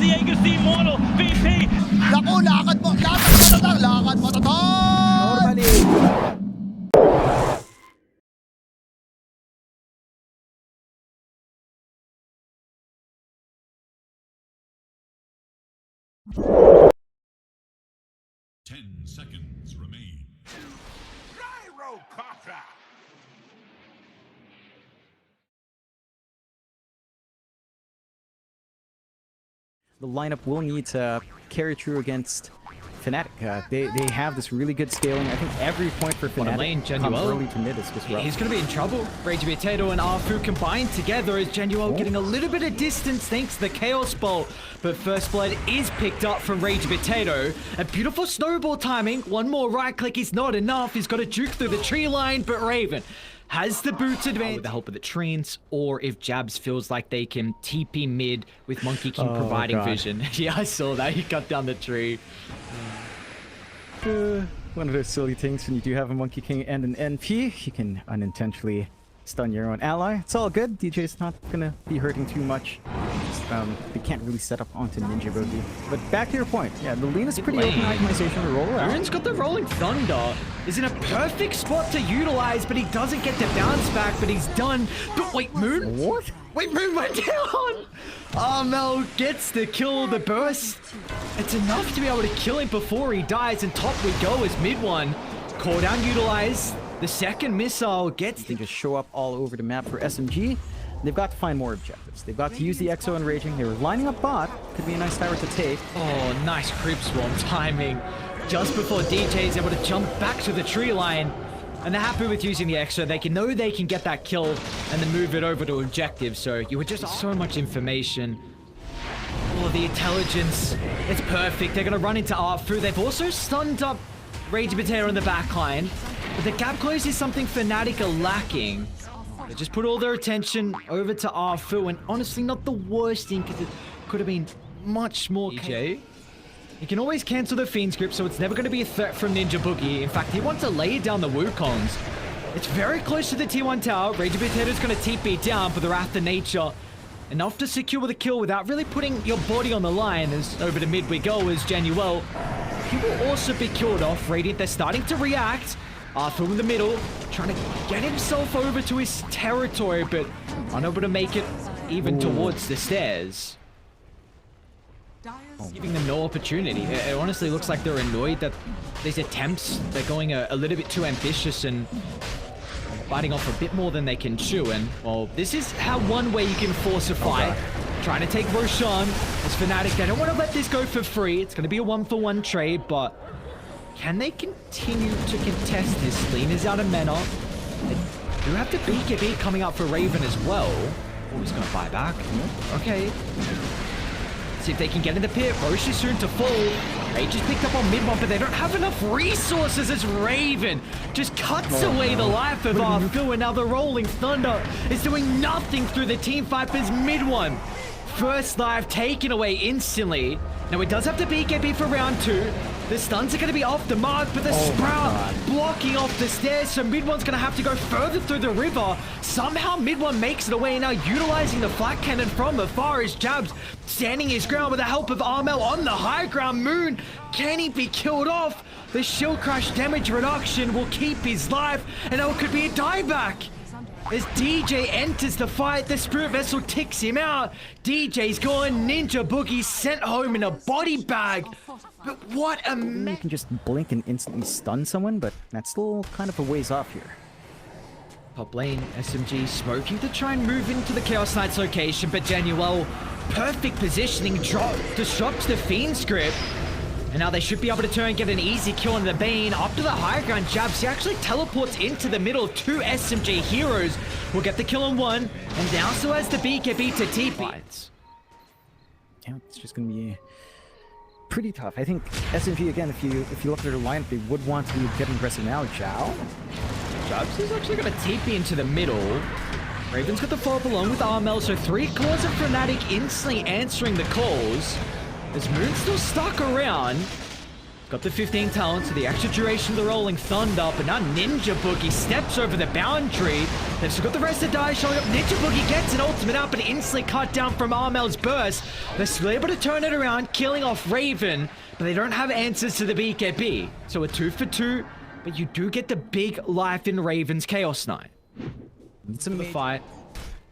Diego's the immortal VP. Naku, lakad mo matatag, lakad matatag! Normally. 10 seconds remain. Gyro Kata! The lineup will need to carry through against Fnatic. They have this really good scaling. I think every point for Fnatic comes early to mid is just rough. He's going to be in trouble. Rage Potato and Arfu combined together as Genuel getting a little bit of distance thanks to the Chaos Bolt. But First Blood is picked up from Rage Potato. A beautiful snowball timing. One more right click is not enough. He's got to juke through the tree line, but Raven has the boots advantage with the help of the treants, or if Jabs feels like they can TP mid with Monkey King providing vision. Yeah, I saw that. He cut down the tree. One of those silly things when you do have a Monkey King and an NP, you can unintentionally stun your own ally. It's all good. DJ's not gonna be hurting too much. They can't really set up onto Ninja Boogie. But back to your point, yeah, the lane is pretty open itemization to roll out. Aaron's got the Rolling Thunder. Is in a perfect spot to utilize, but he doesn't get the bounce back, but he's done. But wait, Moon? What? Wait, Moon went down! Armel gets the kill, the burst. It's enough to be able to kill him before he dies, and top we go as mid one. Call down utilized. The second missile gets They just show up all over the map for SMG. They've got to find more objectives. They've got to use the Exo and Raging. They were lining up bot. Could be a nice tower to take. Oh, nice creep swarm timing. Just before DJ is able to jump back to the tree line. And they're happy with using the Exo. They know they can get that kill and then move it over to objective. So you were just so much information. Oh, the intelligence. It's perfect. They're going to run into Arfu. They've also stunned up Rage Potato in the backline. But the gap close is something Fnatic are lacking. They just put all their attention over to Arfu, and honestly not the worst thing, because it could have been much more. DJ, he can always cancel the Fiend's grip, so it's never going to be a threat from Ninja Boogie. In fact, he wants to lay down the Wukongs. It's very close to the T1 tower. Rage Potato's going to TP down, but they're after nature. Enough to secure the kill without really putting your body on the line. As over to mid we go as Genuel. He will also be killed off. Radiant, they're starting to react. Arthur in the middle, trying to get himself over to his territory, but unable to make it even towards the stairs. Giving them no opportunity. It honestly looks like they're annoyed that these attempts, they're going a little bit too ambitious and biting off a bit more than they can chew. And, well, this is how one way you can force a fight. Trying to take Roshan as Fnatic. They don't want to let this go for free. It's going to be a 1-for-1 trade, but can they continue to contest this? Lean is out of mana. They do have the BKB coming up for Raven as well. Oh, he's going to buy back. Okay. See if they can get in the pit. Roche is soon to fall. Rage is picked up on mid one, but they don't have enough resources as Raven just cuts away the life of Arfu. And now the Rolling Thunder is doing nothing through the Team Vipers mid one. First life taken away instantly. Now it does have the BKB for round 2. The stuns are going to be off the mark, but the Sprout blocking off the stairs, so mid one's going to have to go further through the river. Somehow mid one makes it away, now utilizing the flat cannon from afar as Jabs standing his ground with the help of Armel on the high ground. Moon, can he be killed off? The shield crash damage reduction will keep his life, and now it could be a dieback. As DJ enters the fight, the Spirit Vessel ticks him out. DJ's gone. Ninja Boogie sent home in a body bag. But what a You can just blink and instantly stun someone, but that's still kind of a ways off here. Top lane, SMG smoking to try and move into the Chaos Knight's location, but Genuel, perfect positioning, disrupts the Fiend's grip. And now they should be able to turn and get an easy kill on the Bane. Up to the high ground, Jabs, he actually teleports into the middle. 2 SMG heroes will get the kill on 1. And now so has the BKB to TP. Yeah, it's just going to be pretty tough. I think SMG, again, if you look at their lineup, they would want to get aggressive now. Jabs is actually going to TP into the middle. Raven's got the follow-up along with Armel, so 3 claws of Fnatic instantly answering the calls. As Moon's still stuck around. Got the 15 talent, so the extra duration of the Rolling Thunder, but now Ninja Boogie steps over the boundary. They've still got the rest of the dice showing up. Ninja Boogie gets an ultimate out, but instantly cut down from Armel's burst. They're still able to turn it around, killing off Raven, but they don't have answers to the BKB. So a 2 for 2, but you do get the big life in Raven's Chaos Knight. It's a fight.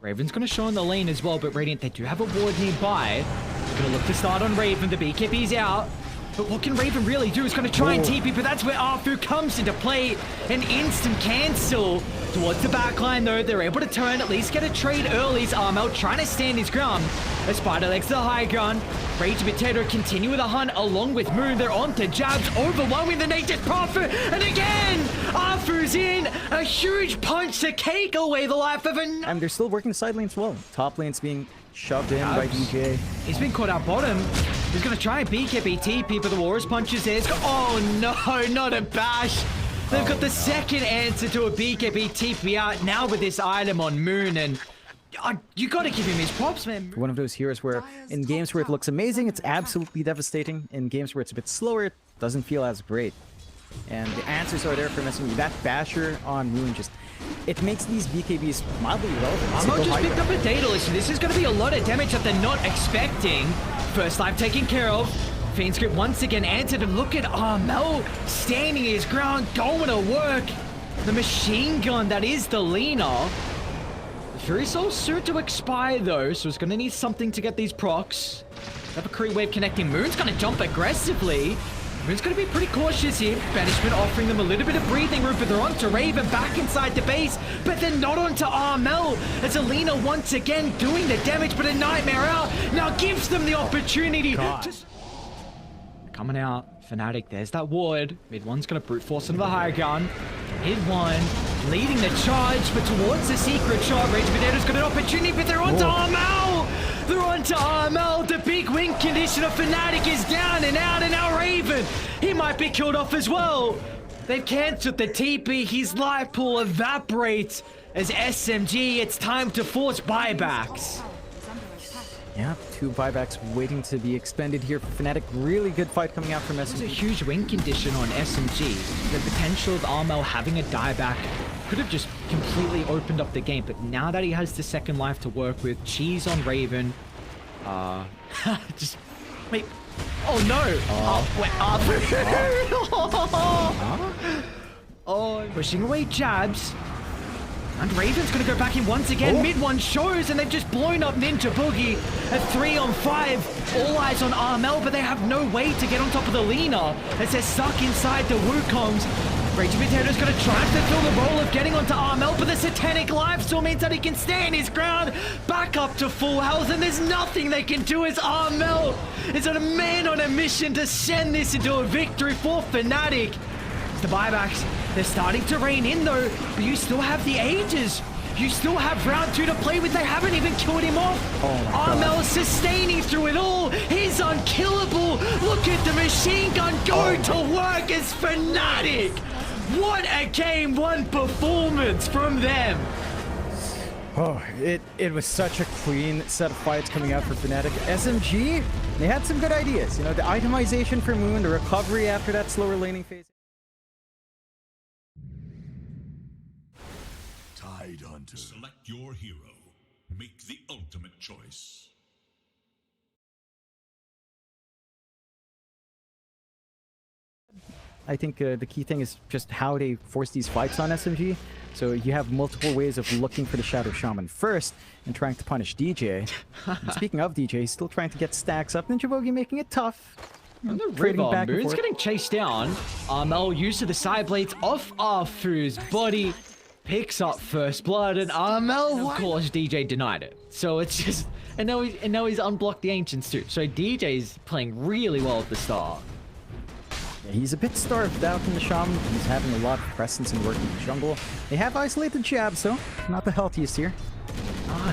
Raven's going to show in the lane as well, but Radiant, they do have a ward nearby. They're going to look to start on Raven. The BKB's out. But what can Raven really do? He's going to try and TP, but that's where Arfu comes into play. An instant cancel towards the backline, though. They're able to turn, at least get a trade early. As Armel trying to stand his ground. As Spider legs the high ground. Rage Potato continue with a hunt along with Moon. They're on to Jabs, overwhelming the Nature's Prophet. And again, Arfu's in. A huge punch to cake away the life of a... And they're still working the side lanes well. Top lane's being shoved in by DJ. He's been caught out bottom. He's going to try and BKB TP, but the Walrus punches there. Oh no, not a bash. They've got the second answer to a BKB TP out now with this item on Moon, and you got to give him his props, man. One of those heroes where in games where it looks amazing, it's absolutely devastating. In games where it's a bit slower, it doesn't feel as great. And the answers are there for SMG. That basher on Moon just... it makes these BKBs mildly irrelevant. Armo just picked up a Daedalus, and this is going to be a lot of damage that they're not expecting. First life taken care of. Fiend Script once again answered, and look at Armel standing his ground, going to work. The machine gun that is the Lina. The Fury Soul's soon to expire though, so it's going to need something to get these procs. Have a creep wave connecting. Moon's going to jump aggressively. Moon's going to be pretty cautious here. Banishment offering them a little bit of breathing room, but they're onto Raven back inside the base, but they're not onto Armel. As Alina once again doing the damage, but a Nightmare out now gives them the opportunity to... Coming out, Fnatic, there's that ward. Mid one's going to brute force into the high ground. Mid one leading the charge, but towards the secret shot. Rage Potato's got an opportunity, but they're onto Armel. They're onto Armel. The big win condition of Fnatic is down and out, and now Raven, he might be killed off as well. They've cancelled the TP. His life pool evaporates as SMG. It's time to force buybacks. Yeah, 2 buybacks waiting to be expended here for Fnatic. Really good fight coming out from SMG. There's a huge win condition on SMG. The potential of Armel having a dieback could have just completely opened up the game, but now that he has the second life to work with, cheese on Raven, just wait. Oh no! Pushing away jabs. And Raven's going to go back in once again. Mid one shows, and they've just blown up Ninja Boogie at 3 on 5. All eyes on Armel, but they have no way to get on top of the Lina as they're stuck inside the Wukongs. Raging Potato's going to try to fulfill the role of getting onto Armel, but the Satanic Life still means that he can stand his ground back up to full health, and there's nothing they can do as Armel is a man on a mission to send this into a victory for Fnatic. The buybacks, they're starting to rein in though, but you still have the Ages. You still have round 2 to play with. They haven't even killed him off. Armel sustaining through it all. He's unkillable. Look at the machine gun go to work as Fnatic. What a game 1 performance from them. Oh, it was such a clean set of fights coming out for Fnatic. SMG, they had some good ideas. You know, the itemization for Moon, the recovery after that slower laning phase. Select your hero. Make the ultimate choice. I think the key thing is just how they force these fights on SMG. So you have multiple ways of looking for the Shadow Shaman first and trying to punish DJ. And speaking of DJ, he's still trying to get stacks up. Ninja Boogie making it tough. And the river, Moon's getting chased down. Armel use of the side blades off Arfu's body. Picks up first blood, and Armel, of course, DJ denied it. So it's just, and now he's unblocked the Ancients too. So DJ's playing really well at the start. Yeah, he's a bit starved out in the Shaman. He's having a lot of presence and working the jungle. They have isolated jabs, though. Not the healthiest here.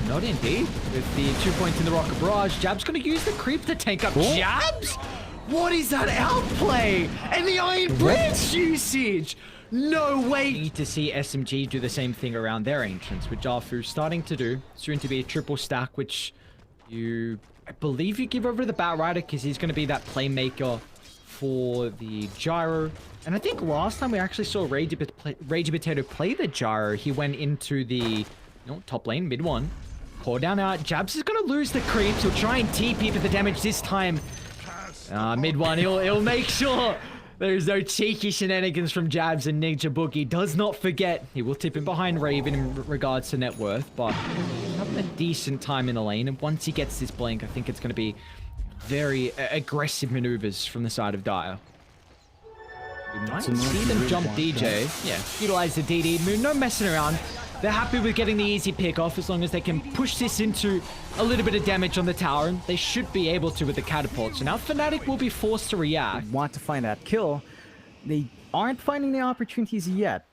Not indeed. With the 2 points in the Rocket Barrage, Jab's going to use the creep to tank up Jabs? What is that outplay? And the Iron Blitz usage! No way! Need to see SMG do the same thing around their Ancients, which Arfu's starting to do. Soon to be a triple stack, which I believe you give over to the Bat Rider because he's going to be that playmaker for the gyro. And I think last time we actually saw Ragey Potato play the gyro, he went into the top lane, mid one. Core down out. Jabs is going to lose the creeps. He'll try and TP for the damage this time. Mid one, he'll make sure there's no cheeky shenanigans from Jabs, and Ninja Boogie does not forget. He will tip in behind Raven in regards to net worth, but having a decent time in the lane. And once he gets this blink, I think it's going to be very aggressive maneuvers from the side of Dire. We might see them jump DJ. Yeah, utilize the DD. Moon, no messing around. They're happy with getting the easy pick off as long as they can push this into a little bit of damage on the tower, and they should be able to with the catapult. So now Fnatic will be forced to react. Want to find that kill. They aren't finding the opportunities yet,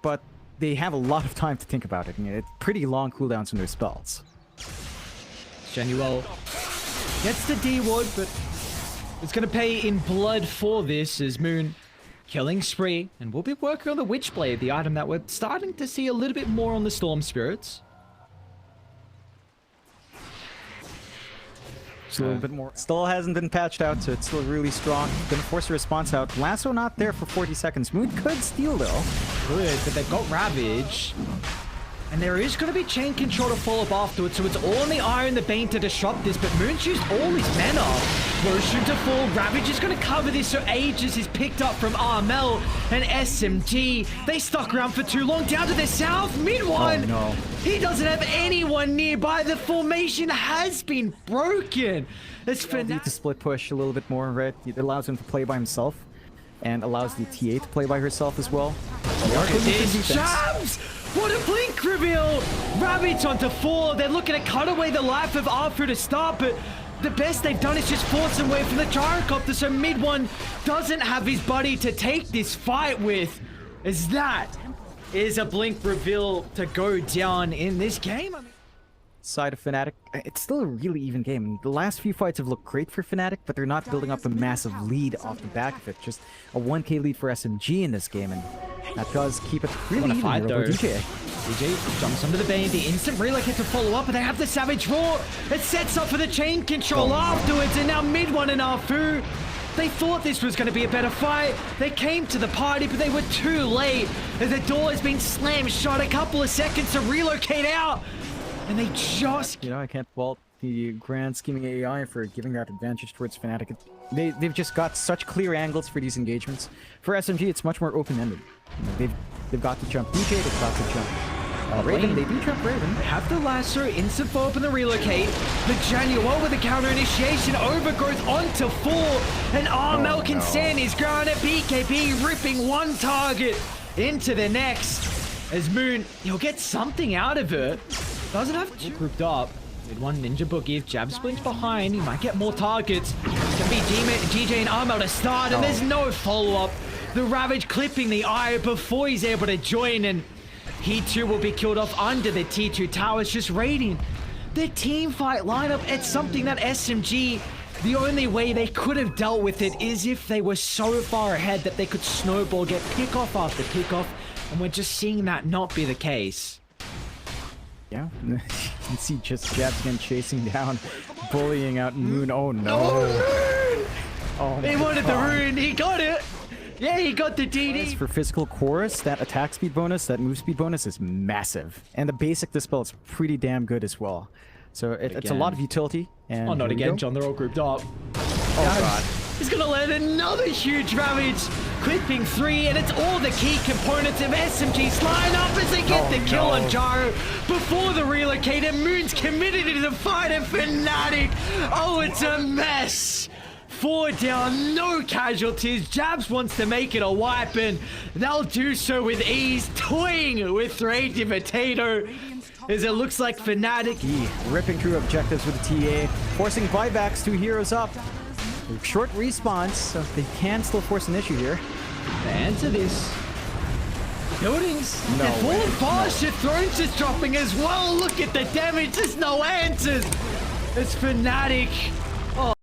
but they have a lot of time to think about it. It's pretty long cooldowns on their spells. Genuel gets the D-ward, but it's going to pay in blood for this as Moon killing spree, and we'll be working on the Witchblade, the item that we're starting to see a little bit more on the Storm Spirits. Just a little bit more. Still hasn't been patched out, so it's still really strong. Gonna force a response out. Lasso not there for 40 seconds. Moon could steal though. Good, but they've got Ravage. And there is going to be chain control to follow up afterwards, so it's all on the Ire and the Bane to disrupt this, but Moon's used all his mana. Motion to fall, Ravage is going to cover this, so Aegis is picked up from RML and SMG. They stuck around for too long, down to the south, mid one. Oh no. He doesn't have anyone nearby, the formation has been broken. It's Need to split push a little bit more, right? It allows him to play by himself, and allows the TA to play by herself as well. Look at this, Jabs! What a blink reveal! Ravage onto 4. They're looking to cut away the life of Arthur to start, but the best they've done is just force him away from the gyrocopter, so mid one doesn't have his buddy to take this fight with. As that is a blink reveal to go down in this game. Side of Fnatic, it's still a really even game. The last few fights have looked great for Fnatic, but they're not building up a massive lead off the back of it. Just a 1k lead for SMG in this game, and that does keep it really even fight, here. DJ jumps under the Bane, the instant relocate to follow up, and they have the Savage Roar. It sets up for the chain control afterwards, and now mid one and Arfu. They thought this was going to be a better fight. They came to the party, but they were too late. As the door has been slammed shut, a couple of seconds to relocate out. And they just... I can't fault the grand scheming AI for giving that advantage towards Fnatic. They've just got such clear angles for these engagements. For SMG, it's much more open-ended. They've got to jump DJ, they've got to jump Raven. They do jump Raven. They have the lasso, instant follow up and the relocate. The Januel with the counter initiation, overgrowth onto 4. And RML can stand his ground at BKB, ripping one target into the next. As Moon, he'll get something out of it. Doesn't have two grouped up. Mid one Ninja Boogie. If Jab splints behind, he might get more targets. It's gonna be DJ and RML to start, and there's no follow-up. The Ravage clipping the eye before he's able to join, and he too will be killed off under the T2 towers, just raiding the team fight lineup. It's something that SMG, the only way they could have dealt with it is if they were so far ahead that they could snowball, get pick-off after pick-off, and we're just seeing that not be the case. Yeah, you can see just Jabs again chasing down, bullying out Moon. Oh no! Oh, he wanted the rune, he got it! Yeah, he got the DD! For physical chorus, that attack speed bonus, that move speed bonus is massive. And the basic dispel is pretty damn good as well. So it's a lot of utility. And not again, John, they're all grouped up. Oh god. He's gonna land another huge Ravage, clipping 3, and it's all the key components of SMG's lineup as they get the kill on Jaro before the relocator. Moon's committed to the fight of Fnatic. Oh, it's a mess. 4 down, no casualties. Jabs wants to make it a wipe, and they'll do so with ease, toying with Ragey Potato. As it looks like Fnatic ripping through objectives with the TA, forcing buybacks, 2 heroes up. Short response, so they can still force an issue here. The answer this. Buildings, no they're falling fast, your thrones is dropping as well. Look at the damage, there's no answers. It's Fnatic. Oh.